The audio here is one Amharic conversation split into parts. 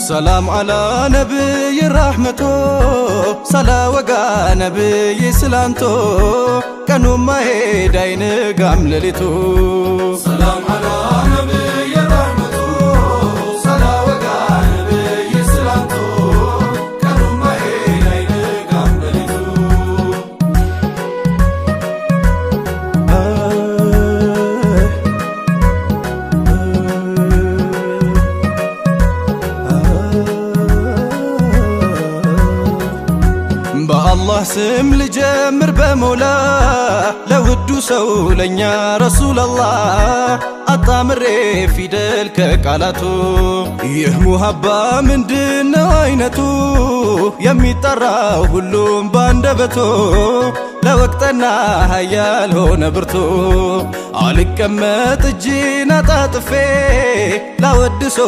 ሰላም አላ ነብይ ረሕመቶ ሰላ ወጋ ነብይ ስላንቶ ቀኑ ማሄድ አይነጋም ሌሊቱ ሰላም አላ ነብይ ረሕመቶ ሰላ ወጋ ነብይ ስላንቶ ቀኑ ማሄድ አይነጋም ሌሊቱ በአላህ ስም ልጀምር በመውላ ለውዱ ሰው ለኛ ረሱላላህ አጣምሬ ፊደል ከቃላቱ ይህ ሙሀባ ምንድነው አይነቱ የሚጠራው ሁሉም ባንደበቱ ለወቅተና ሀያል ሆነ ብርቱ አልቀመጥ እጄን አጣጥፌ ላወድሶ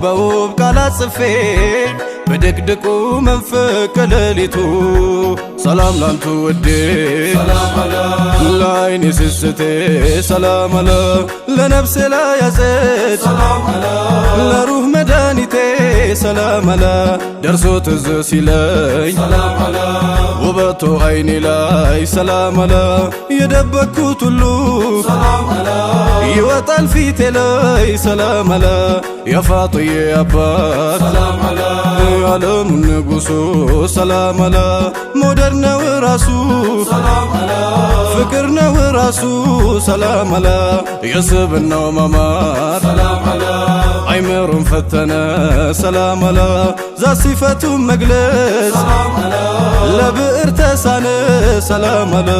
በውብ ቃላት ጽፌ በድቅድቁ መንፈቅ ሌሊቱ ሰላም ላንቱ ውዴ ሰላም አላ ለዓይኔ ስስቴ ሰላም አላ ለነፍሴ ላያዘት ሰላም አላ ለሩህ መድኃኒቴ ሰላም አላ ደርሶ ትዝ ሲለኝ ሰላም አላ ውበቱ አይኔ ላይ ሰላም አላ የደበቅኩት ሁሉ ሰላም አላ ይወጣል ፊቴ ላይ ሰላም አላ የፋጥዬ አባት ሰላም አላ የዓለሙ ንጉሱ ሰላም አላ መውደድ ነው ራሱ ሰላም አላ ፍቅር ነው ራሱ ሰላም አላ የስብናው ማማር ሰላም አላ አይምሮን ፈተነ ሰላም አላ ዛት ሲፈቱን መግለጽ ሰላም አላ ለብዕር ተሳነ ሰላም አላ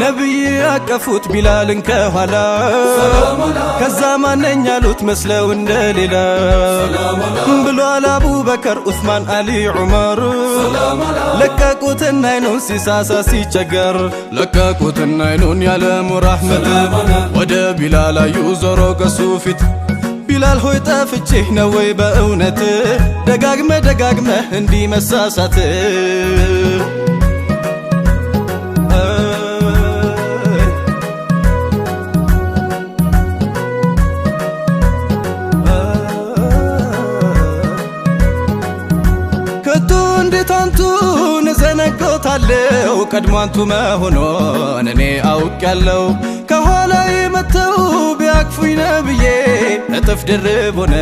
ነብይ ያቀፉት ቢላልን ከኋላ ከዛ ማነኝ ያሉት መስለው እንደሌላ ብሏል አቡበከር ዑስማን አሊ ዑመር ለቀቁትና አይኑን ሲሳሳ ሲቸገር ለቀቁትና አይኑን ያለሙ ረሕመት ወደ ቢላል አዩ ዞሮ ከሱ ፊት ቢላል ሆይ ጠፍቼህ ነው ወይ በእውነት ደጋግመህ እንዲህ መሳሳት እንዴት አንቱን ዘነጎታለው ቀድሞ አንቱ መሆኑን እኔ አውቄያለሁ ከኋላዬ መተው ቢያቅፉኝ ነብዬ እጥፍ ድርብ ሆነ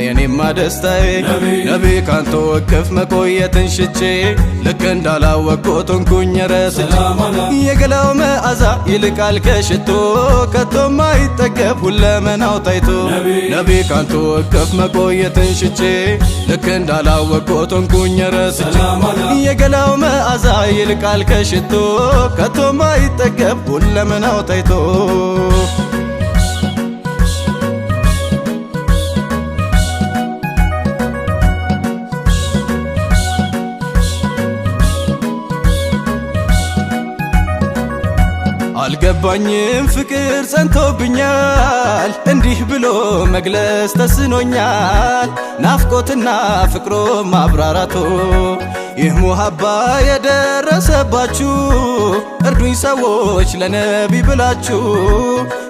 የኔማ ደስታዬ ነቢ ካንተ ወቅፍ መቆየትን ሽቼ ልክ እንዳላወቅኩት ሆንኩኝ ረስቼ የገላው መዓዛ ይልቃል ከሽቶ ከቶም አይጠገብ ሁለመናው ታይቶ ነቢ ካንተ ወቅፍ መቆየትን ሽቼ ልክ እንዳላወቅኩት ሆንኩኝ ረስቼ የገላው መዓዛ ይልቃል ከሽቶ ከቶም አይጠገብ ሁለመናው ታይቶ አልገባኝም ፍቅር ጸንቶብኛል እንዲህ ብሎ መግለጽ ተስኖኛል ናፍቆትና ፍቅሮ ማብራራቶ ይህ ሙሀባ የደረሰባችሁ እርዱኝ ሰዎች ለነቢ ብላችሁ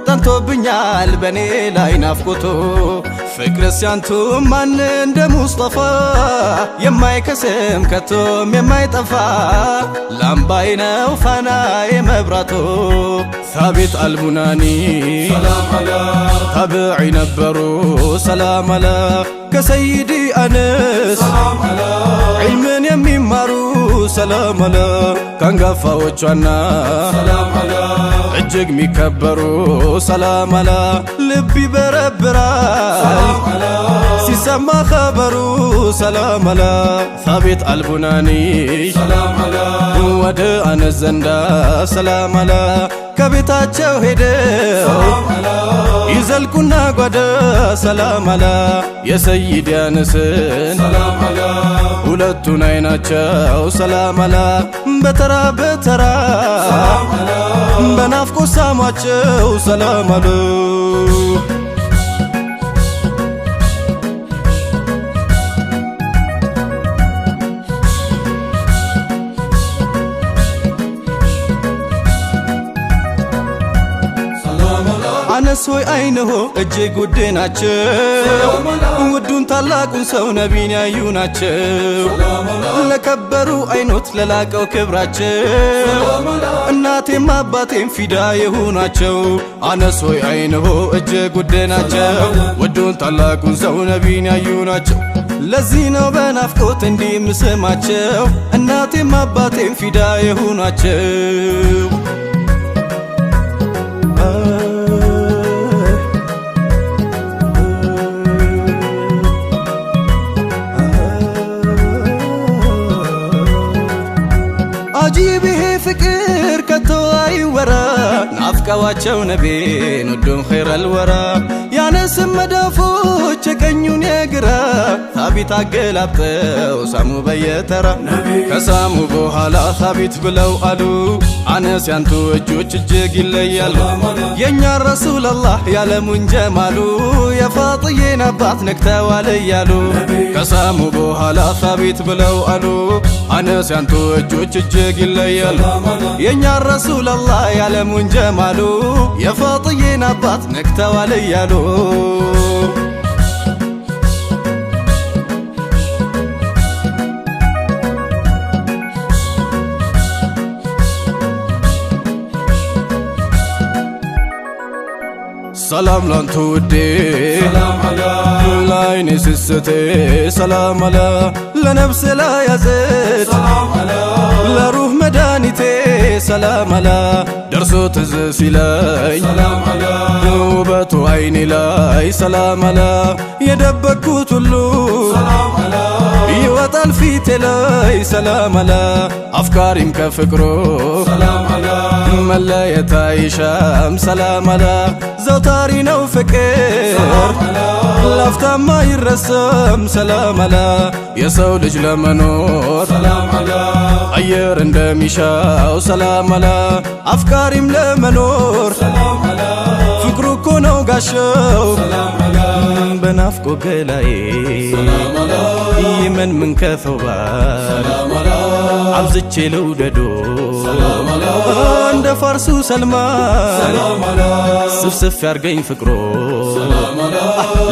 ጠንቶብኛል በኔ ላይ ናፍቆቶ ፍቅርስ ያንቱ ማን እንደ ሙስጠፋ የማይከስም ከቶም የማይጠፋ ላምባይ ነው ፋናዬ መብራቶ ሳቢት አልቡናኒ ሰላም አላ ታብዒ ነበሩ ሰላም አላ ከሰይዲ አነስ ሰላም አላ ዒልምን የሚማሩ ሰላም አላ ካንጋፋዎቿና ሰላም አላ እጅግ ሚከበሩ ሰላም አላ ልብ ይበረብራል ሲሰማ ኸበሩ ሰላም አላ ሳቢት አልቡናኒ ሰላም አላ ወደ አነስ ዘንዳ ሰላም አላ ከቤታቸው ሄደው ይዘልቁና ጓዳ ሰላም አላ የሰይድ አነስን ሰላም አላ ሁለቱን አይናቸው ሰላም አላ በተራ በተራ በናፍቆት ሳሟቸው ሰላም አሉ አነስ ሆይ አይንሆ እጅግ ውድ ናቸው ውዱን ታላቁን ሰው ነቢን ያዩ ናቸው ለከበሩ አይኖት ለላቀው ክብራቸው እናቴም አባቴም ፊዳ የሆናቸው አነስ ሆይ አይንሆ እጅግ ውድ ናቸው ውዱን ታላቁን ሰው ነቢን ያዩ ናቸው ለዚህ ነው በናፍቆት እንዲህ ምስማቸው እናቴም አባቴም ፊዳ የሆናቸው አጂብ ይሄ ፍቅር ከቶ አይወራ ናፍቀዋቸው ነቢን ውዱን ኸይረል ወራ ያነስም መዳፎች የቀኙን የግራ ታቢት አገላብጠው ሳሙ በየተራ ከሳሙ በኋላ ታቢት ብለው አሉ አነስ ያንቱ እጆች እጅግ ይለያሉ የኛ ረሱል አላህ ያለሙን ጀማሉ የፋጥዬን አባት ነክተዋል እያሉ ከሳሙ በኋላ ታቢት ብለው አሉ አነስ ያንቱ እጆች እጅግ ይለያሉ የኛ ረሱል አላህ ያለሙን ጀማሉ የፋጥዬን አባት ነክተዋል እያሉ ሰላም ላንቱ ውዴ ሰላም አላ ላይኔ ስስቴ ሰላም አላ ለነፍሴ ላያዘት ሰላም አላ ለሩህ መድኃኒቴ ሰላም አላ ደርሶ ትዝ ሲለኝ ሰላም አላ ውበቱ አይኔ ላይ ሰላም አላ የደበቅኩት ሁሉ ሰላም አላ ይወጣል ፊቴ ላይ ሰላም አላ አፍቃሪም ከፍቅሩ ሰላም አላ መለየት አይሻም ሰላም አላ ዘውታሪ ነው ፍቅር ላፍታማ ይረሳም ሰላም አላ የሰው ልጅ ለመኖር ሰላም አላ አየር እንደሚሻው ሰላም አላ አፍቃሪም ለመኖር ሰላም አላ ፍቅሩ እኮ ነው ጋሻው ሰላም አላ በናፍቆ ገላዬ ሰላም አላ ይመን ምን ከፈባር ሰላም አላ አብዝቼ ልውደዶ ሰላም አላ እንደ ፋርሱ ሰልማን ሰላም አላ ስፍስፍ ያርገኝ ፍቅሮ ሰላም አላ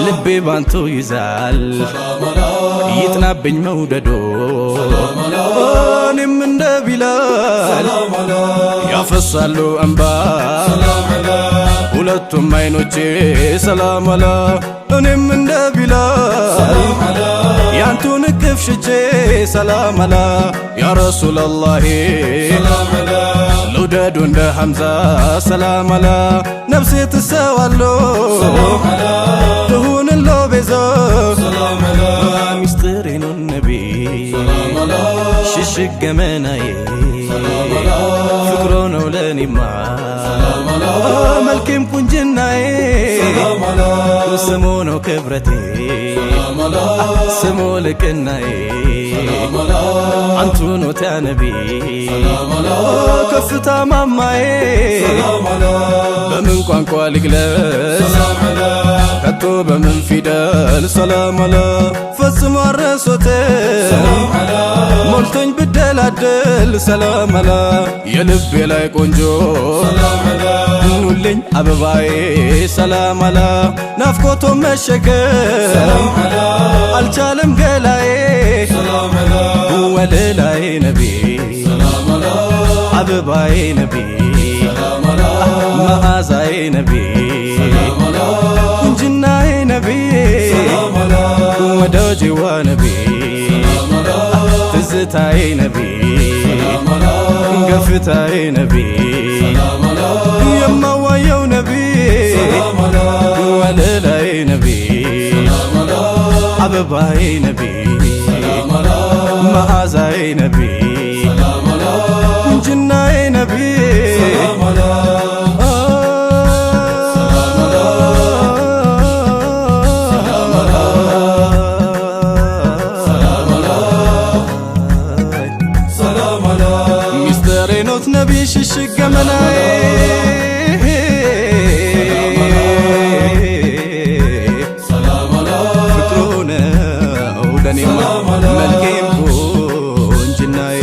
ልቤ ባንቱ ይዛል ሰላም አላ ይጥናብኝ መውደዶ ሰላም አላ እኔም እንደ ቢላል ሰላም አላ ያፈሳሉ እንባ ሰላም አላ ሁለቱም አይኖቼ ሰላም አላ እኔም እንደ ቢላል ሰላም አላ ያንቱን እቅፍ ሽቼ ሰላም አላ ያ ረሱላላህ ሰላም አላ ልውደዱ እንደ ሐምዛ ሰላም አላ ነፍሴ ትሰዋሎ ሰላም አላ ትሁንሎ ቤዛ ሰላም አላ ሚስጥሬ ነው ነቢ ሰላም አላ ሽሽግ ገመናዬ ሰላም አላ ፍቅሮ ነው ለኔማ ሰላም አላ መልኬም ቁንጅናዬ ሰላም አላ ስሙ ነው ክብረቴ ሰላም አላ ስሙ ልቅናዬ ሰላም አላ አንቱ ኖት ያ ነቢ ሰላም አላ ከፍታ ማማዬ ሰላም አላ በምን ቋንቋ ልግለጽ ሰላም አላ ከቶ በምን ፊደል ሰላም አላ ፈጽሞ አረሶቴም ሰላም አላ ሞልቶኝ ብደላደል ሰላም አላ የልቤ ላይ ቆንጆ ሰላም አላ ኑልኝ አበባዬ ሰላም አላ ናፍቆቶ መሸከም ሰላም አላ አልቻለም ገላዬ ሰላም አላ ወለላዬ ነቢ ሰላም አላ አበባዬ ነቢ ሰላም አላ መዓዛዬ ነቢ ሰላም አላ ቁንጅናዬ ነቢ ሰላም አላ ወዳጅዋ ነቢ ሰላም አላ ትዝታዬ ነቢ ሰላም አላ ገፍታዬ ነቢ ሰላም አላ የማዋየው ነቢ ሰላም አላ ወለላዬ ነቢ ሰላም አላ አበባዬ ነቢ ሰላም አላ መዓዛዬ ነቢ ሰላም አላ ቁንጅናዬ ነቢ ሰላም አላ ነቢ ሽሽግ ገመናዬ ሰላም አላ ፍቅሩ ነው ለኔማ መልኬም ቁንጅናዬ